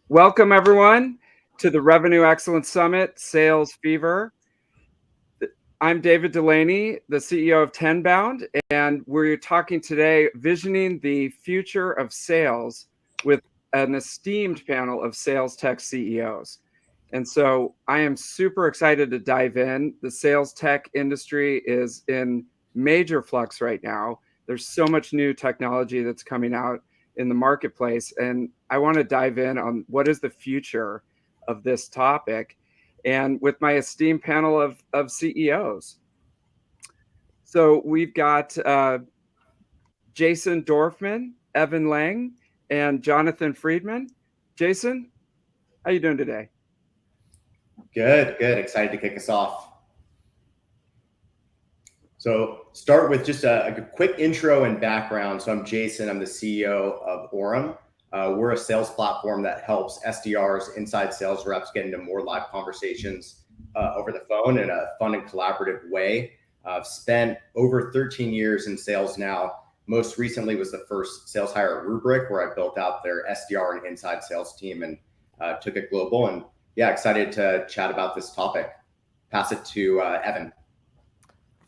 Welcome, everyone, to the Revenue Excellence Summit Sales Fever. I'm David Delaney, the CEO of Tenbound, and we're talking today visioning the future of sales with an esteemed panel of sales tech CEOs. And so I am super excited to dive in. The sales tech industry is in major flux right now. There's so much new technology that's coming out in the marketplace, and I want to dive in on what is the future of this topic and with my esteemed panel of CEOs. So we've got Jason Dorfman, Evan Lang, and Jonathan Friedman. Jason, how you doing today? Good. Excited to kick us off. So start with just a quick intro and background. So I'm Jason. I'm the CEO of Orem. We're a sales platform that helps SDRs, inside sales reps, get into more live conversations over the phone in a fun and collaborative way. I've spent over 13 years in sales now. Most recently was the first sales hire at Rubrik, where I built out their SDR and inside sales team and took it global. And yeah, excited to chat about this topic. Pass it to Evan.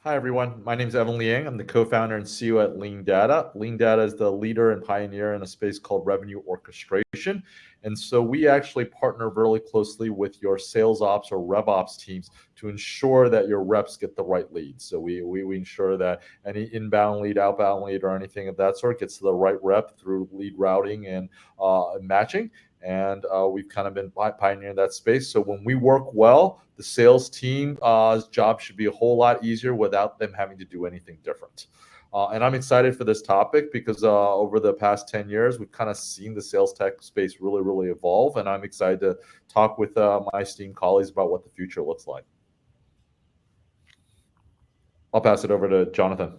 Hi, everyone. My name is Evan Liang. I'm the co-founder and CEO at Lean Data. Lean Data is the leader and pioneer in a space called revenue orchestration. And so we actually partner really closely with your sales ops or rev ops teams to ensure that your reps get the right leads. So we ensure that any inbound lead, outbound lead, or anything of that sort gets to the right rep through lead routing and matching. And we've kind of been pioneering that space. So when we work well, the sales team's job should be a whole lot easier without them having to do anything different. And I'm excited for this topic because over the past 10 years, we've kind of seen the sales tech space really, really evolve. And I'm excited to talk with my esteemed colleagues about what the future looks like. I'll pass it over to Jonathan.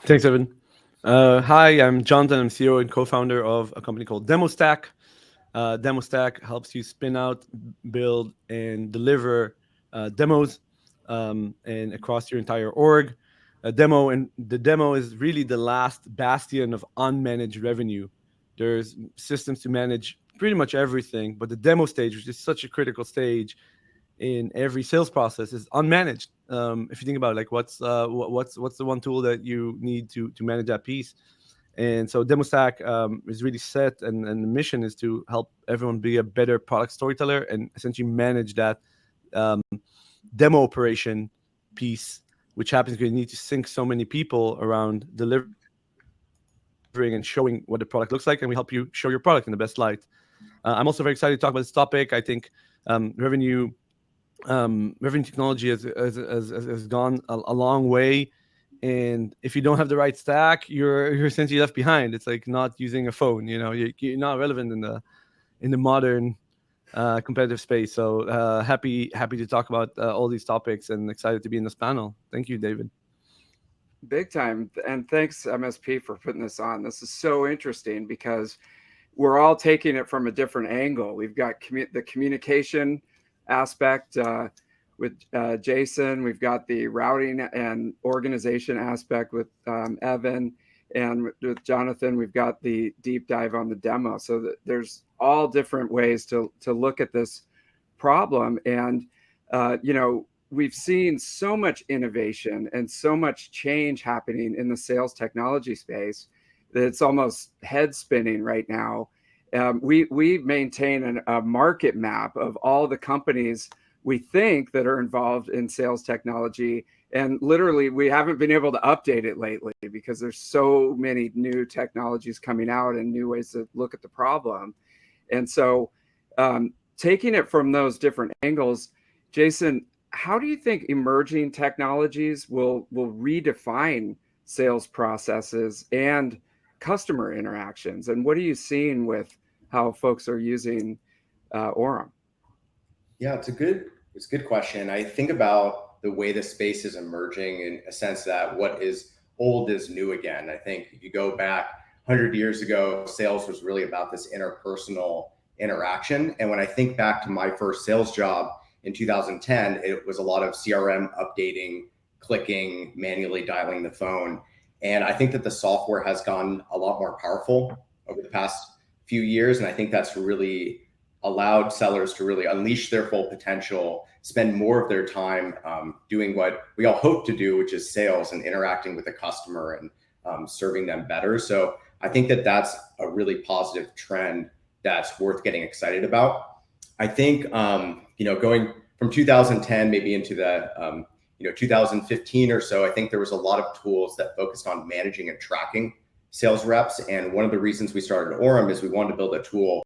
Thanks, Evan. Hi, I'm Jonathan. I'm CEO and co-founder of a company called DemoStack. DemoStack helps you spin out, build, and deliver demos and across your entire org. The demo is really the last bastion of unmanaged revenue. There's systems to manage pretty much everything, but the demo stage, which is such a critical stage in every sales process, is unmanaged. If you think about it, like what's the one tool that you need to manage that piece? And so DemoStack is really set, and the mission is to help everyone be a better product storyteller and essentially manage that demo operation piece, which happens because you need to sync so many people around delivering and showing what the product looks like, and we help you show your product in the best light. I'm also very excited to talk about this topic. I think revenue technology has gone a long way. And if you don't have the right stack, you're essentially left behind. It's like not using a phone. You're not relevant in the modern competitive space. So happy to talk about all these topics and excited to be in this panel. Thank you, David. Big time. And thanks, MSP, for putting this on. This is so interesting because we're all taking it from a different angle. We've got the communication aspect with Jason. We've got the routing and organization aspect with Evan, and with Jonathan, we've got the deep dive on the demo. So there's all different ways to look at this problem. And, we've seen so much innovation and so much change happening in the sales technology space that it's almost head spinning right now. We maintain a market map of all the companies we think that are involved in sales technology. And literally, we haven't been able to update it lately because there's so many new technologies coming out and new ways to look at the problem. And so taking it from those different angles, Jason, how do you think emerging technologies will redefine sales processes and customer interactions? And what are you seeing with how folks are using Orem? Yeah, it's a good question. I think about the way the space is emerging in a sense that what is old is new again. I think if you go back 100 years ago, sales was really about this interpersonal interaction. And when I think back to my first sales job in 2010, it was a lot of CRM updating, clicking, manually dialing the phone. And I think that the software has gotten a lot more powerful over the past few years. And I think that's really allowed sellers to really unleash their full potential, spend more of their time doing what we all hope to do, which is sales and interacting with the customer and serving them better. So I think that that's a really positive trend that's worth getting excited about. I think, going from 2010 maybe into the 2015 or so, I think there was a lot of tools that focused on managing and tracking sales reps. And one of the reasons we started Orem is we wanted to build a tool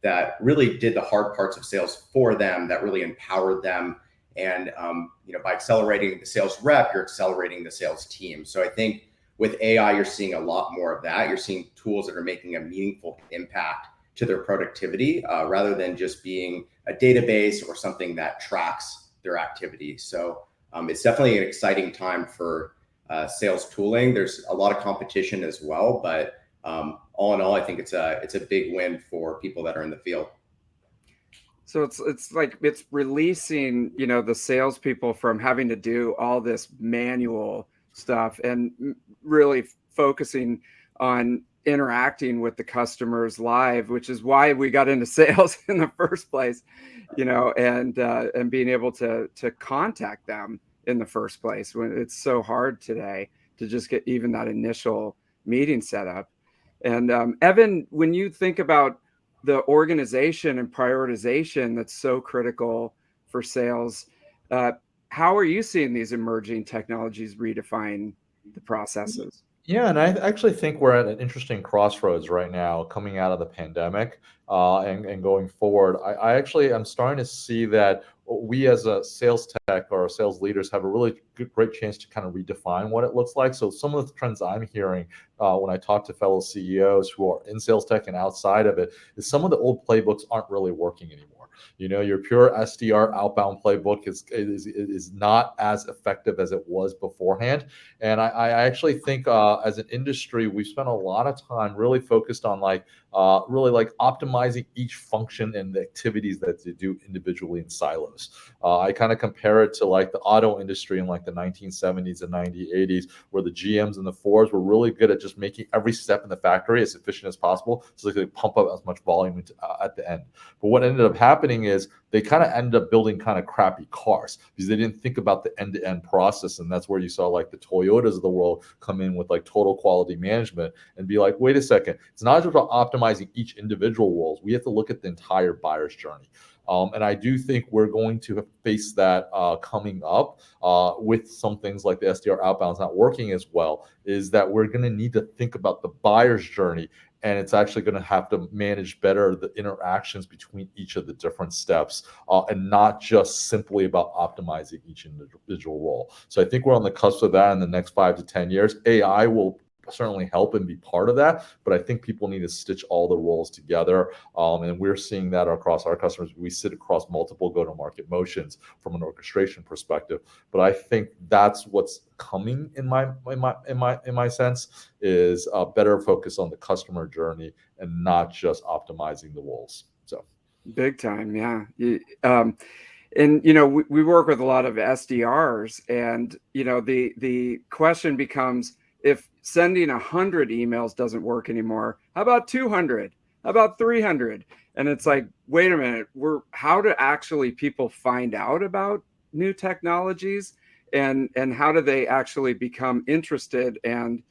that really did the hard parts of sales for them, that really empowered them. And by accelerating the sales rep, you're accelerating the sales team. So I think with AI, you're seeing a lot more of that. You're seeing tools that are making a meaningful impact to their productivity rather than just being a database or something that tracks their activity. So it's definitely an exciting time for sales tooling. There's a lot of competition as well, but all in all, I think it's a big win for people that are in the field. So it's like it's releasing, the salespeople from having to do all this manual stuff and really focusing on interacting with the customers live, which is why we got into sales in the first place, and being able to contact them in the first place when it's so hard today to just get even that initial meeting set up. And Evan, when you think about the organization and prioritization that's so critical for sales, how are you seeing these emerging technologies redefine the processes? Yeah, and I actually think we're at an interesting crossroads right now, coming out of the pandemic and going forward. I actually am starting to see that we as a sales tech or sales leaders have a really great chance to kind of redefine what it looks like. So some of the trends I'm hearing when I talk to fellow CEOs who are in sales tech and outside of it is some of the old playbooks aren't really working anymore. Your pure SDR outbound playbook is not as effective as it was beforehand. And I actually think as an industry, we've spent a lot of time really focused on really optimizing each function and the activities that they do individually in silos. I kind of compare it to like the auto industry in like the 1970s and 1980s, where the GMs and the Fords were really good at just making every step in the factory as efficient as possible so they could pump up as much volume at the end. But what ended up happening is they kind of ended up building kind of crappy cars because they didn't think about the end-to-end process. And that's where you saw like the Toyotas of the world come in with like total quality management and be like, wait a second, it's not just about optimizing each individual roles. We have to look at the entire buyer's journey. And I do think we're going to face that coming up with some things like the SDR outbounds not working as well, is that we're going to need to think about the buyer's journey. And it's actually going to have to manage better the interactions between each of the different steps and not just simply about optimizing each individual role. So I think we're on the cusp of that in the next 5 to 10 years. AI will certainly help and be part of that, but I think people need to stitch all the roles together, and we're seeing that across our customers. We sit across multiple go-to-market motions from an orchestration perspective, but I think that's what's coming in my sense is a better focus on the customer journey and not just optimizing the roles. So big time, yeah. And we work with a lot of SDRs, and the question becomes, if sending 100 emails doesn't work anymore, how about 200? How about 300? And it's like, wait a minute, how do actually people find out about new technologies, and how do they actually become interested and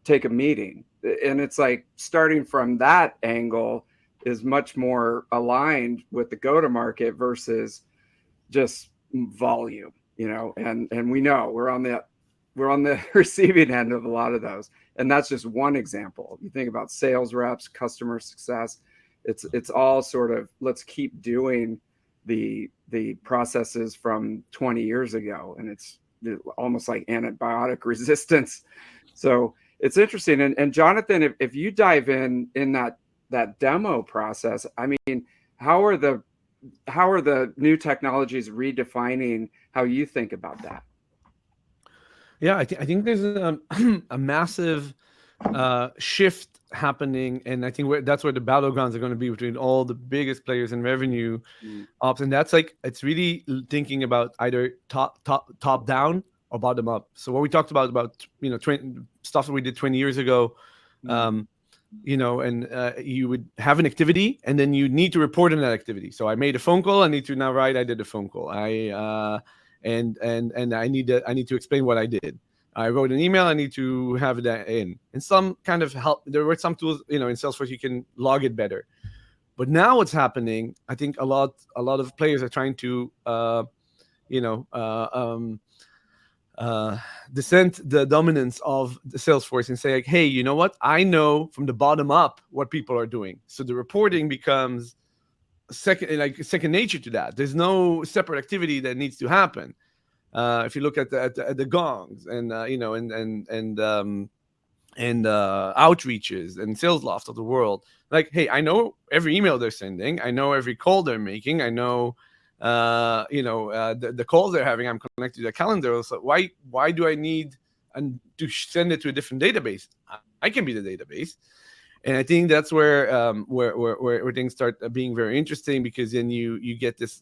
take a meeting? And it's like starting from that angle is much more aligned with the go-to-market versus just volume, and we know we're on the receiving end of a lot of those. And that's just one example. You think about sales reps, customer success, it's all sort of, let's keep doing the processes from 20 years ago. And it's almost like antibiotic resistance. So it's interesting. And Jonathan, if you dive in that demo process, I mean, how are the new technologies redefining how you think about that? Yeah, I think there's a massive shift happening, and I think that's where the battlegrounds are going to be between all the biggest players in revenue ops, and that's like, it's really thinking about either top down or bottom up. So what we talked about stuff that we did 20 years ago, and you would have an activity, and then you need to report on that activity. So I made a phone call. I need to now write I did a phone call. And I need to explain what I did. I wrote an email. I need to have that in. And some kind of help. There were some tools, in Salesforce you can log it better. But now what's happening? I think a lot of players are trying to, dissent the dominance of the Salesforce and say, like, hey, you know what? I know from the bottom up what people are doing. So the reporting becomes second nature to that. There's no separate activity that needs to happen. If you look at the gongs and outreaches and sales loft of the world, like, hey, I know every email they're sending. I know every call they're making. I know the calls they're having. I'm connected to the calendar. So why do I need to send it to a different database? I can be the database. And I think that's where things start being very interesting, because then you get this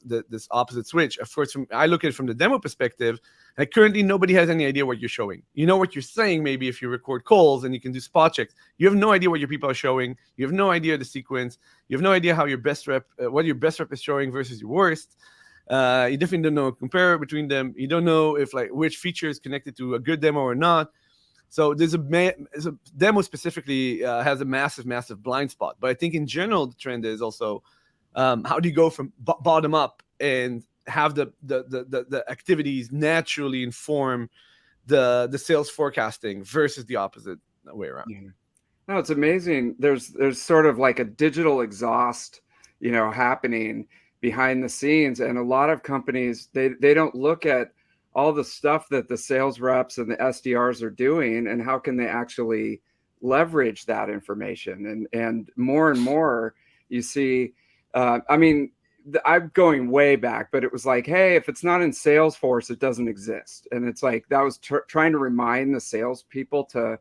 opposite switch. Of course, I look at it from the demo perspective. Like, currently, nobody has any idea what you're showing. You know what you're saying, maybe if you record calls and you can do spot checks. You have no idea what your people are showing. You have no idea the sequence. You have no idea how your best rep, what your best rep is showing versus your worst. You definitely don't know compare between them. You don't know if which feature is connected to a good demo or not. So there's a demo specifically has a massive blind spot. But I think in general, the trend is also how do you go from bottom up and have the activities naturally inform the sales forecasting versus the opposite way around. Yeah. No, it's amazing. There's sort of like a digital exhaust, happening behind the scenes, and a lot of companies they don't look at all the stuff that the sales reps and the SDRs are doing, and how can they actually leverage that information. And more you see, I'm going way back, but it was like, hey, if it's not in Salesforce, it doesn't exist. And it's like, that was trying to remind the salespeople to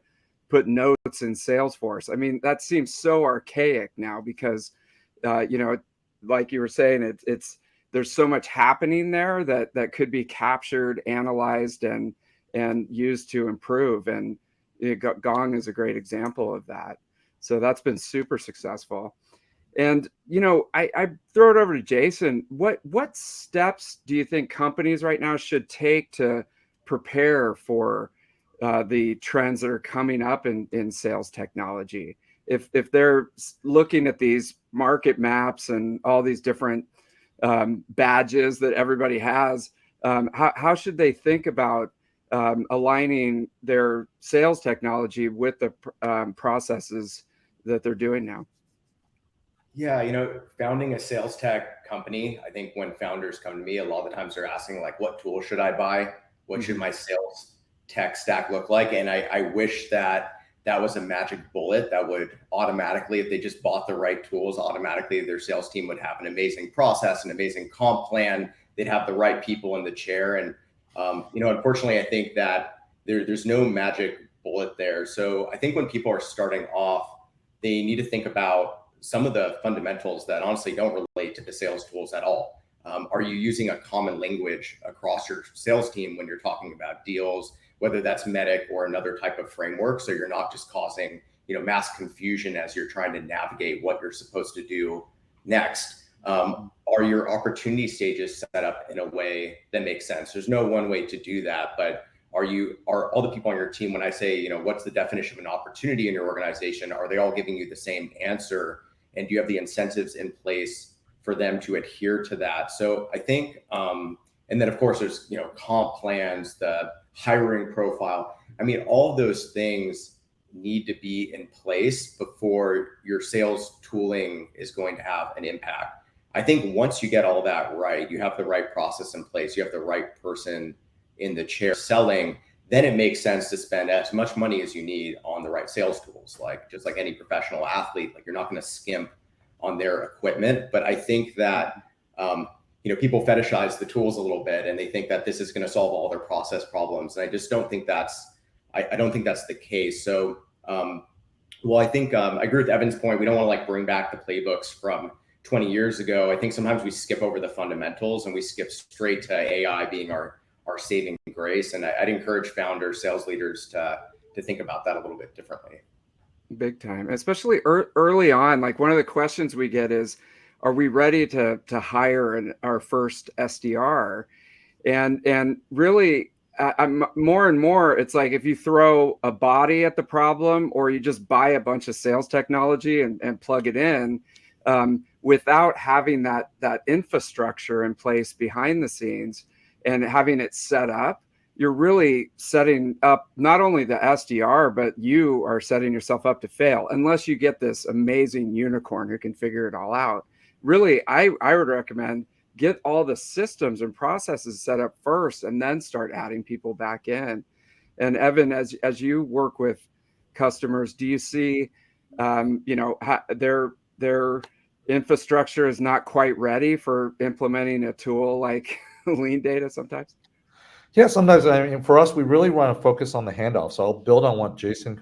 put notes in Salesforce. I mean, that seems so archaic now, because, like you were saying, there's so much happening there that could be captured, analyzed, and used to improve. And Gong is a great example of that. So that's been super successful. And, I throw it over to Jason. What steps do you think companies right now should take to prepare for the trends that are coming up in sales technology? If they're looking at these market maps and all these different badges that everybody has, how should they think about aligning their sales technology with the processes that they're doing now? Yeah, founding a sales tech company, I think when founders come to me, a lot of the times they're asking, like, what tool should I buy? What should my sales tech stack look like? And I wish that was a magic bullet that would automatically, if they just bought the right tools, automatically their sales team would have an amazing process, an amazing comp plan. They'd have the right people in the chair. And, unfortunately, I think that there's no magic bullet there. So I think when people are starting off, they need to think about some of the fundamentals that honestly don't relate to the sales tools at all. Are you using a common language across your sales team when you're talking about deals, whether that's MEDDIC or another type of framework, so you're not just causing mass confusion as you're trying to navigate what you're supposed to do next? Are your opportunity stages set up in a way that makes sense? There's no one way to do that, but are all the people on your team, when I say, what's the definition of an opportunity in your organization, are they all giving you the same answer? And do you have the incentives in place for them to adhere to that? So I think, and then of course there's, comp plans, the hiring profile. I mean, all of those things need to be in place before your sales tooling is going to have an impact. I think once you get all that right, you have the right process in place, you have the right person in the chair selling, then it makes sense to spend as much money as you need on the right sales tools. Like, just like any professional athlete, like, you're not going to skimp on their equipment. But I think that, people fetishize the tools a little bit, and they think that this is going to solve all their process problems. And I just don't think I don't think that's the case. So, I think I agree with Evan's point. We don't want to bring back the playbooks from 20 years ago. I think sometimes we skip over the fundamentals and we skip straight to AI being our saving grace. And I'd encourage founders, sales leaders to think about that a little bit differently. Big time, especially early on. Like one of the questions we get is, are we ready to hire our first SDR? And really, I'm more and more, it's like if you throw a body at the problem or you just buy a bunch of sales technology and plug it in, without having that infrastructure in place behind the scenes and having it set up, you're really setting up not only the SDR, but you are setting yourself up to fail unless you get this amazing unicorn who can figure it all out. Really, I would recommend get all the systems and processes set up first and then start adding people back in. And Evan, as you work with customers, do you see their infrastructure is not quite ready for implementing a tool like lean data sometimes? Yeah, sometimes, I mean, for us, we really want to focus on the handoff. So I'll build on what Jason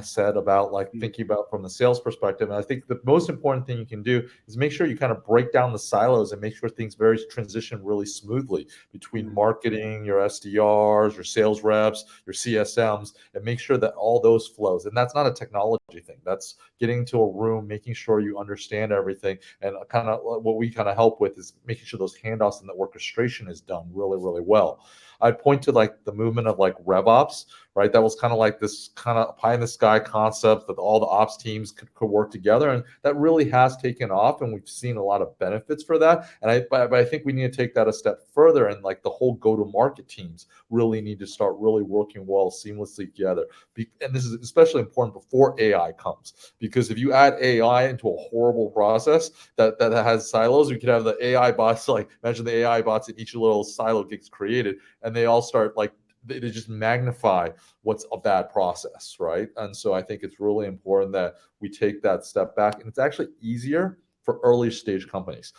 said about like thinking about from the sales perspective. And I think the most important thing you can do is make sure you kind of break down the silos and make sure things very transition really smoothly between marketing, your SDRs, your sales reps, your CSMs, and make sure that all those flows. And that's not a technology thing. That's getting into a room, making sure you understand everything. And kind of what we kind of help with is making sure those handoffs and the orchestration is done really, really well. I'd point to like the movement of like RevOps, right? That was kind of like this kind of pie in the sky concept that all the ops teams could work together. And that really has taken off. And we've seen a lot of benefits for that. And but I think we need to take that a step further. And like the whole go-to-market teams really need to start really working well seamlessly together. And this is especially important before AI comes, because if you add AI into a horrible process that has silos, we could have the AI bots, like imagine the AI bots in each little silo gets created, and they all start like, they just magnify what's a bad process, right? And so I think it's really important that we take that step back, and it's actually easier for early stage companies.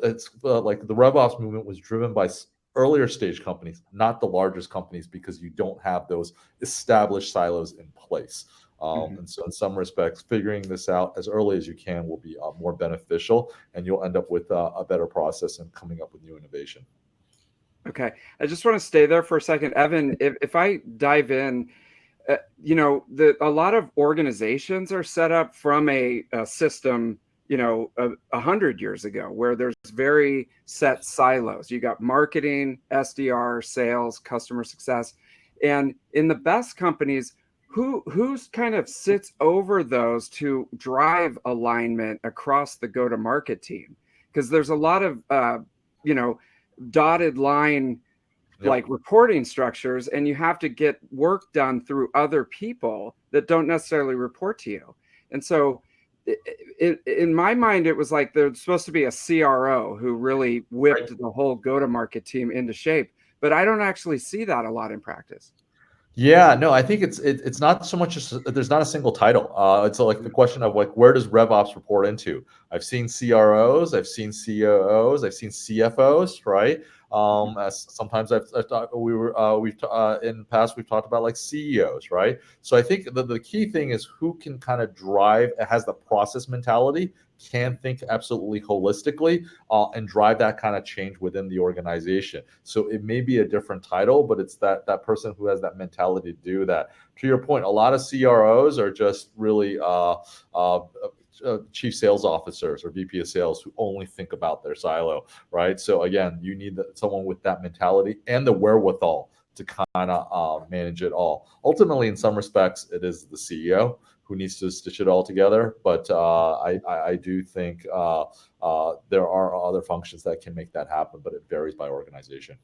It's like the RevOps movement was driven by earlier stage companies, not the largest companies, because you don't have those established silos in place. And so in some respects, figuring this out as early as you can will be more beneficial, and you'll end up with a better process and coming up with new innovation. Okay, I just want to stay there for a second, Evan. If I dive in, a lot of organizations are set up from a system, 100 years ago, where there's very set silos. You got marketing, SDR, sales, customer success, and in the best companies, who's kind of sits over those to drive alignment across the go-to-market team? Because there's a lot of dotted line like reporting structures, and you have to get work done through other people that don't necessarily report to you. And so in my mind, it was like there's supposed to be a CRO who really whipped the whole go-to-market team into shape, but I don't actually see that a lot in practice. Yeah, no, I think it's not so much as there's not a single title. It's like the question of like, where does RevOps report into? I've seen CROs, I've seen COOs, I've seen CFOs, right? Sometimes I've thought we've in the past we've talked about like CEOs, right? So I think the key thing is who can kind of drive, has the process mentality, can think absolutely holistically, and drive that kind of change within the organization. So it may be a different title, but it's that person who has that mentality to do that. To your point, a lot of CROs are just really chief sales officers or VP of sales who only think about their silo, right? So again, you need someone with that mentality and the wherewithal to kind of manage it all. Ultimately, in some respects, it is the CEO who needs to stitch it all together. But I do think there are other functions that can make that happen, but it varies by organization.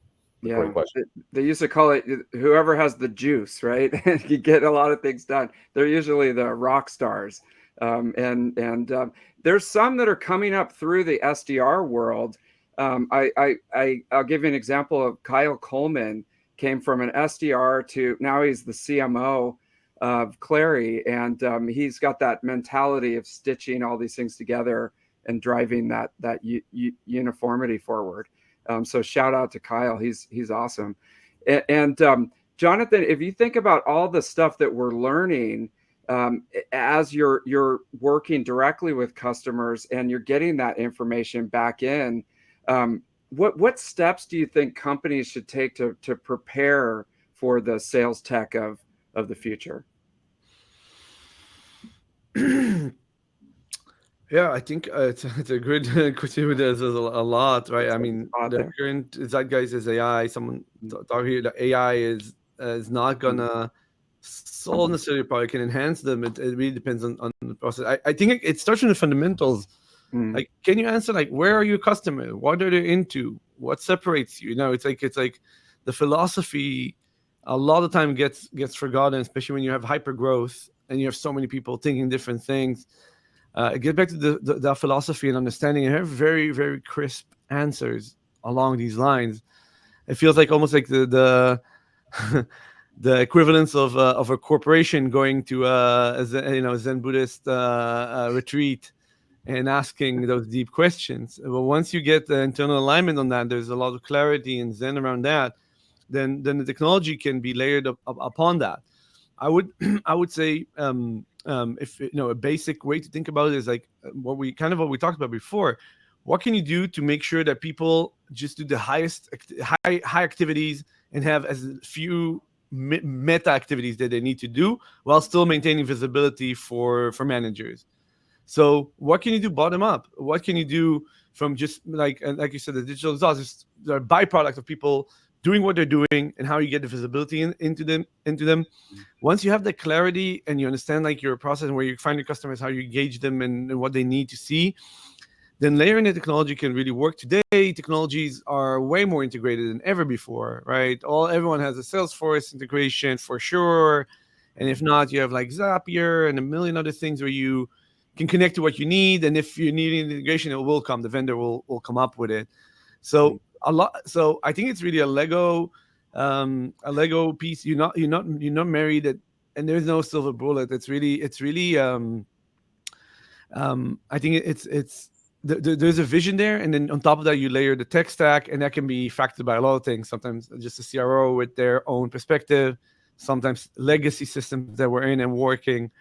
Great question. They used to call it whoever has the juice, right? You get a lot of things done. They're usually the rock stars. There's some that are coming up through the SDR world. I'll give you an example of Kyle Coleman. Came from an SDR to now he's the CMO of Clary, and he's got that mentality of stitching all these things together and driving that uniformity forward. So shout out to Kyle, he's awesome. And Jonathan, if you think about all the stuff that we're learning as you're working directly with customers and you're getting that information back in, what steps do you think companies should take to prepare for the sales tech of the future? Yeah, I think it's a good question. There's a lot, right? I mean, Spot the there. current zeitgeist is AI. Someone talk here that AI is not gonna solve necessarily probably can enhance them. It really depends on the process. I think it starts from the fundamentals. Mm. Like, can you answer like where are your customer? What are they into? What separates you? You know, it's like the philosophy a lot of time gets forgotten, especially when you have hyper growth and you have so many people thinking different things. Get back to the philosophy and understanding and have very, very crisp answers along these lines. It feels like almost like the the equivalence of a corporation going to a Zen Buddhist retreat and asking those deep questions. But once you get the internal alignment on that, there's a lot of clarity and Zen around that. Then the technology can be layered upon that. I would I would say if you know a basic way to think about it is like what we talked about before. What can you do to make sure that people just do the high activities and have as few meta activities that they need to do while still maintaining visibility for managers? So what can you do bottom up? What can you do from just like you said, the digital exhaust is the byproduct of people doing what they're doing and how you get the visibility into them. Once you have the clarity and you understand like your process and where you find your customers, how you engage them and what they need to see, then layering the technology can really work. Today, technologies are way more integrated than ever before, right? Everyone has a Salesforce integration for sure. And if not, you have like Zapier and a million other things where you can connect to what you need. And if you need an integration, it will come. The vendor will come up with it. So So I think it's really a Lego piece. You're not married, and there's no silver bullet. It's really. I think there's a vision there, and then on top of that, you layer the tech stack, and that can be factored by a lot of things. Sometimes just a CRO with their own perspective, sometimes legacy systems that we're in and working.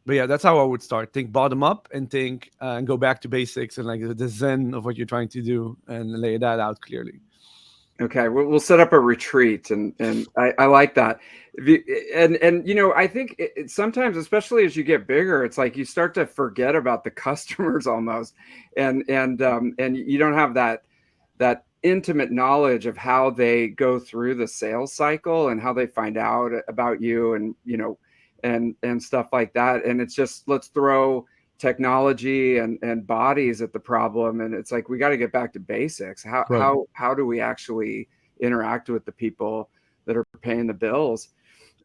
But yeah, that's how I would start. Think bottom up and think and go back to basics and like the zen of what you're trying to do and lay that out clearly. Okay, we'll set up a retreat, and I like that. And you know, I think sometimes, especially as you get bigger, it's like you start to forget about the customers almost, and you don't have that intimate knowledge of how they go through the sales cycle and how they find out about you, and you know, and stuff like that. And it's just let's throw technology and bodies at the problem, and it's like we got to get back to basics. How do we actually interact with the people that are paying the bills?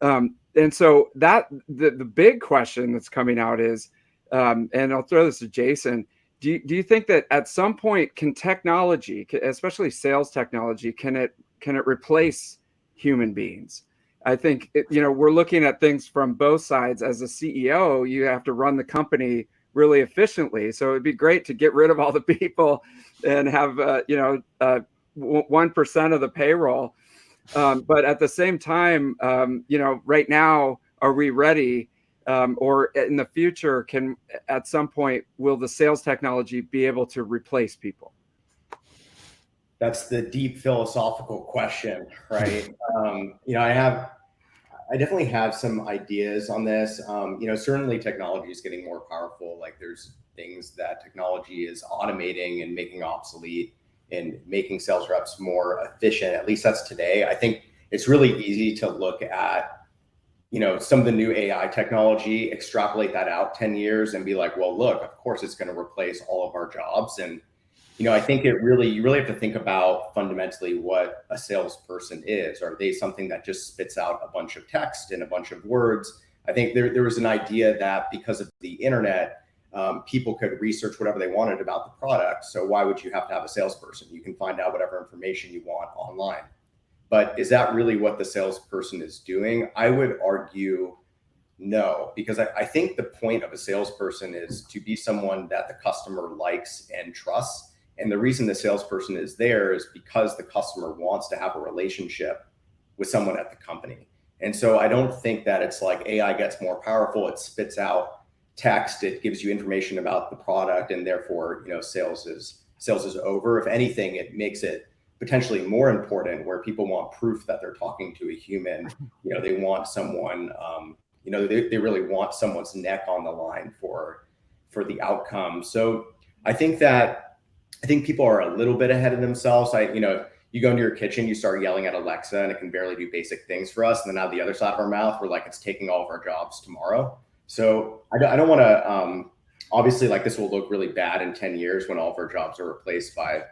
And so that the big question that's coming out is, and I'll throw this to Jason. Do you think that at some point can technology, especially sales technology, can it replace human beings? I think you know, we're looking at things from both sides. As a CEO, you have to run the company really efficiently. So it'd be great to get rid of all the people and have 1% of the payroll. But at the same time, you know, right now, are we ready? Or in the future, at some point, will the sales technology be able to replace people? That's the deep philosophical question, right? You know, I definitely have some ideas on this. You know, certainly technology is getting more powerful. Like there's things that technology is automating and making obsolete and making sales reps more efficient. At least that's today. I think it's really easy to look at, you know, some of the new AI technology, extrapolate that out 10 years and be like, well, look, of course it's going to replace all of our jobs. And you know, I think you really have to think about fundamentally what a salesperson is. Are they something that just spits out a bunch of text and a bunch of words? I think there was an idea that because of the internet, people could research whatever they wanted about the product. So why would you have to have a salesperson? You can find out whatever information you want online. But is that really what the salesperson is doing? I would argue no, because I think the point of a salesperson is to be someone that the customer likes and trusts. And the reason the salesperson is there is because the customer wants to have a relationship with someone at the company. And so I don't think that it's like AI gets more powerful, it spits out text, it gives you information about the product, and therefore, you know, sales is over. If anything, it makes it potentially more important, where people want proof that they're talking to a human. You know, they want someone they really want someone's neck on the line for the outcome. So I think people are a little bit ahead of themselves. You go into your kitchen, you start yelling at Alexa, and it can barely do basic things for us. And then out the other side of our mouth, we're like, it's taking all of our jobs tomorrow. So I don't want to, obviously, like, this will look really bad in 10 years when all of our jobs are replaced by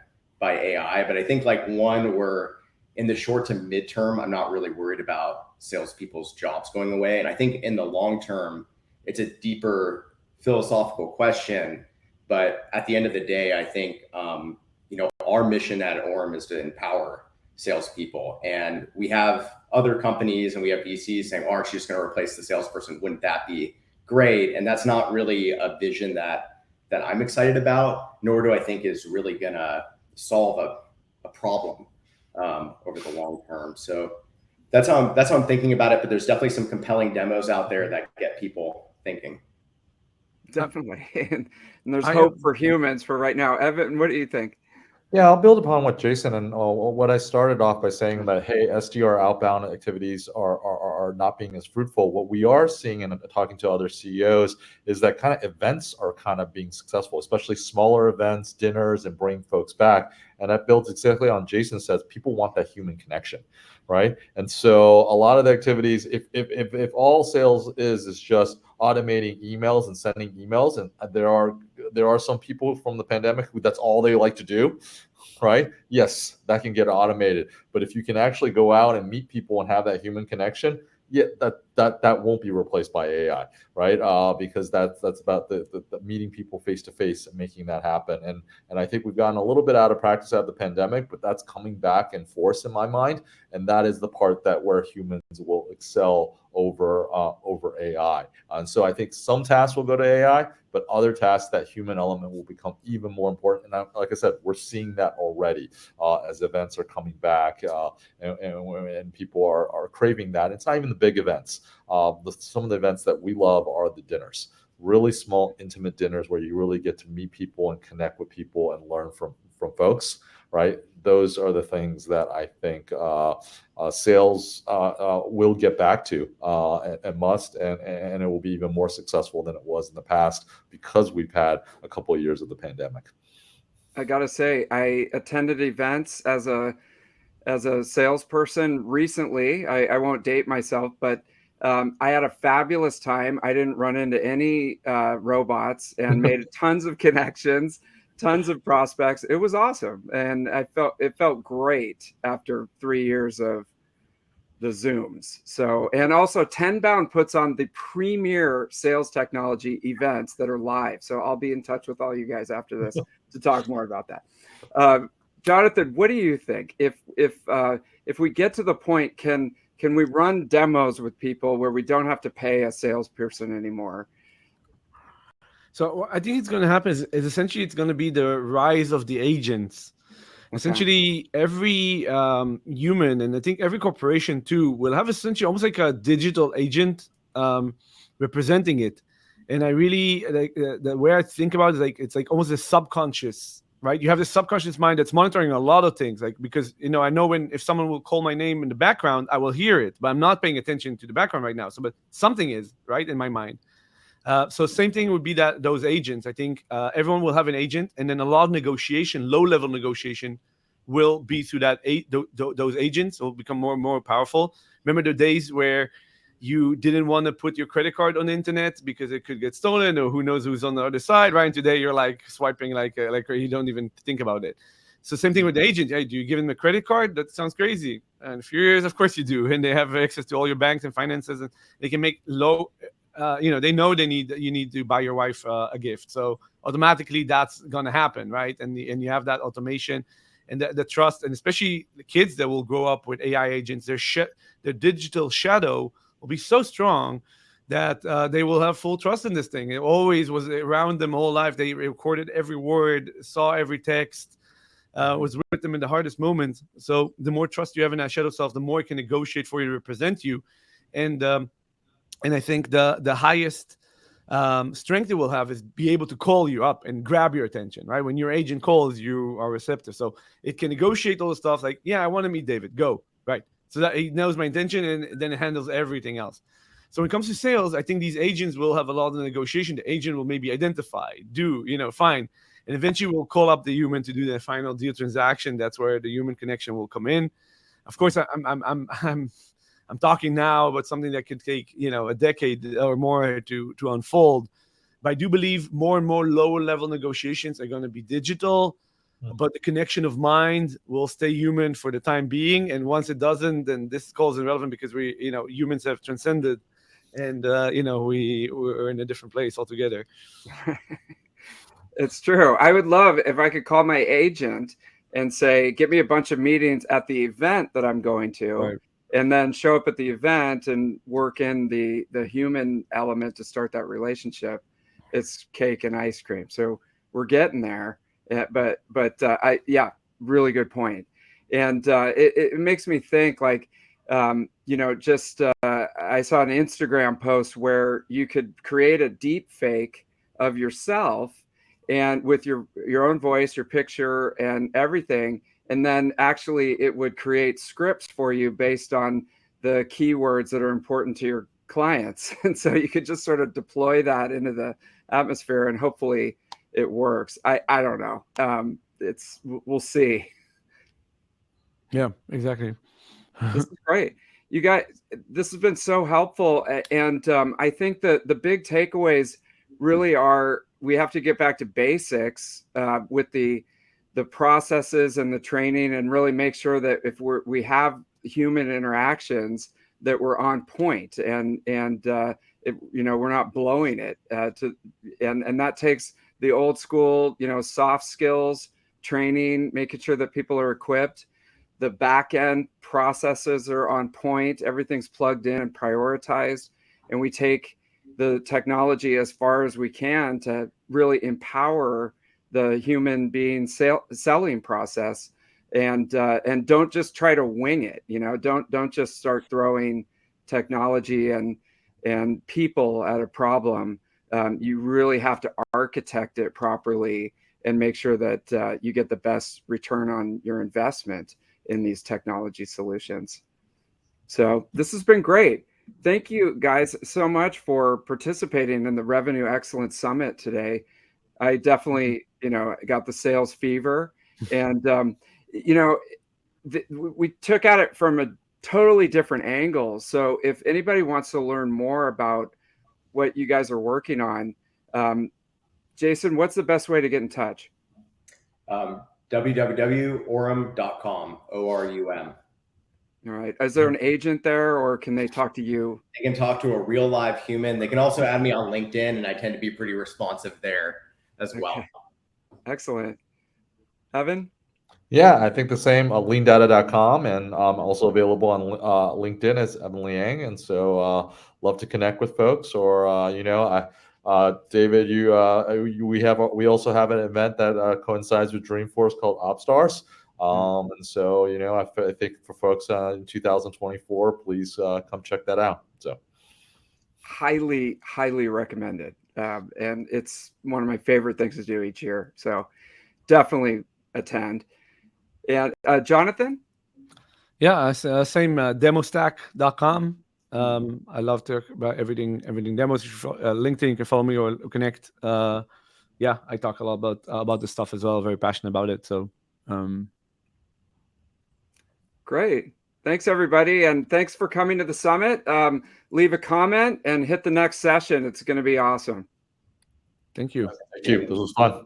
AI. But I think, like, we're in the short to midterm, I'm not really worried about salespeople's jobs going away. And I think in the long term, it's a deeper philosophical question. But at the end of the day, I think, our mission at Orem is to empower salespeople. And we have other companies and we have VCs saying, aren't you just going to replace the salesperson? Wouldn't that be great? And that's not really a vision that I'm excited about, nor do I think is really going to solve a problem over the long term. So that's how I'm thinking about it. But there's definitely some compelling demos out there that get people thinking. Definitely. And there's hope for humans for right now. Evan, what do you think? Yeah, I'll build upon what Jason and what I started off by saying that, hey, SDR outbound activities are not being as fruitful. What we are seeing and talking to other CEOs is that kind of events are kind of being successful, especially smaller events, dinners, and bringing folks back. And that builds exactly on Jason says, people want that human connection, right? And so a lot of the activities, if all sales is just automating emails and sending emails, and there are some people from the pandemic who that's all they like to do, right? Yes, that can get automated. But if you can actually go out and meet people and have that human connection, yeah, that won't be replaced by AI, right? Because that's about the meeting people face to face and making that happen. And I think we've gotten a little bit out of practice out of the pandemic, but that's coming back in force in my mind. And that is the part that where humans will excel over AI. And so I think some tasks will go to AI, but other tasks, that human element will become even more important. And like I said, we're seeing that already as events are coming back and people are craving that. It's not even the big events. Some of the events that we love are the dinners, really small, intimate dinners where you really get to meet people and connect with people and learn from folks, right? Those are the things that I think sales will get back to and must, and it will be even more successful than it was in the past because we've had a couple of years of the pandemic. I gotta say, I attended events as a salesperson recently. I won't date myself, but I had a fabulous time. I didn't run into any robots and made tons of connections, tons of prospects. It was awesome. And it felt great after 3 years of the Zooms. So, and also Tenbound puts on the premier sales technology events that are live. So I'll be in touch with all you guys after this to talk more about that. Jonathan, what do you think? If we get to the point, can we run demos with people where we don't have to pay a salesperson anymore? So I think it's going to happen is essentially it's going to be the rise of the agents. Okay. Essentially, every human, and I think every corporation too, will have essentially almost like a digital agent representing it. And I really like the way I think about it is like it's like almost a subconscious, right? You have this subconscious mind that's monitoring a lot of things, like because I know if someone will call my name in the background, I will hear it, but I'm not paying attention to the background right now. So, but something is right in my mind. So same thing would be that those agents. I think everyone will have an agent, and then a lot of negotiation, low-level negotiation, will be through that those agents. Will become more and more powerful. Remember the days where you didn't want to put your credit card on the internet because it could get stolen, or who knows who's on the other side, right? And today you're like swiping like you don't even think about it. So same thing with the agent. Hey, do you give them a credit card? That sounds crazy. And a few years, of course you do, and they have access to all your banks and finances, and they can make low. They know you need to buy your wife a gift. So automatically that's going to happen, right? And you have that automation and the trust, and especially the kids that will grow up with AI agents, their digital shadow will be so strong that they will have full trust in this thing. It always was around them whole life. They recorded every word, saw every text, was with them in the hardest moments. So the more trust you have in that shadow self, the more it can negotiate for you to represent you. And I think the highest strength it will have is be able to call you up and grab your attention, right? When your agent calls, you are receptive. So it can negotiate all the stuff like, yeah, I want to meet David, go, right? So that he knows my intention, and then it handles everything else. So when it comes to sales, I think these agents will have a lot of negotiation. The agent will maybe identify, fine, and eventually we'll call up the human to do the final deal transaction. That's where the human connection will come in. Of course, I'm talking now about something that could take a decade or more to unfold. But I do believe more and more lower level negotiations are going to be digital, but the connection of mind will stay human for the time being. And once it doesn't, then this calls irrelevant because humans have transcended, and we're in a different place altogether. It's true. I would love if I could call my agent and say, "Get me a bunch of meetings at the event that I'm going to." Right. And then show up at the event and work in the human element to start that relationship. It's cake and ice cream. So we're getting there. But really good point. And it makes me think like, I saw an Instagram post where you could create a deep fake of yourself and with your own voice, your picture and everything. And then actually it would create scripts for you based on the keywords that are important to your clients. And so you could just sort of deploy that into the atmosphere and hopefully it works. I don't know. We'll see. Yeah, exactly. This is great. You guys, this has been so helpful. And I think that the big takeaways really are, we have to get back to basics with the processes and the training, and really make sure that if we have human interactions, that we're on point and we're not blowing it and that takes the old school, soft skills training, making sure that people are equipped. The back end processes are on point. Everything's plugged in and prioritized. And we take the technology as far as we can to really empower the human being selling process, and don't just try to wing it. Don't just start throwing technology and people at a problem. You really have to architect it properly and make sure that you get the best return on your investment in these technology solutions. So this has been great. Thank you guys so much for participating in the Revenue Excellence Summit today. I definitely, got the sales fever, and we took at it from a totally different angle. So if anybody wants to learn more about what you guys are working on, Jason, what's the best way to get in touch? www.orum.com, ORUM. All right. Is there an agent there, or can they talk to you? They can talk to a real live human. They can also add me on LinkedIn, and I tend to be pretty responsive there as well. Okay. Excellent. Evan? Yeah, I think the same. Leandata.com, and also available on LinkedIn as Evan Liang. And so love to connect with folks. Or David, we also have an event that coincides with Dreamforce called OpStars. And so I think for folks in 2024, please come check that out. So highly recommended, and it's one of my favorite things to do each year. So definitely attend. And Jonathan? Yeah, same, demostack.com. I love to talk about everything demos. LinkedIn, you can follow me or connect. I talk a lot about this stuff as well. Very passionate about it. So great. Thanks, everybody. And thanks for coming to the summit. Leave a comment and hit the next session. It's going to be awesome. Thank you. Thank you. This was fun.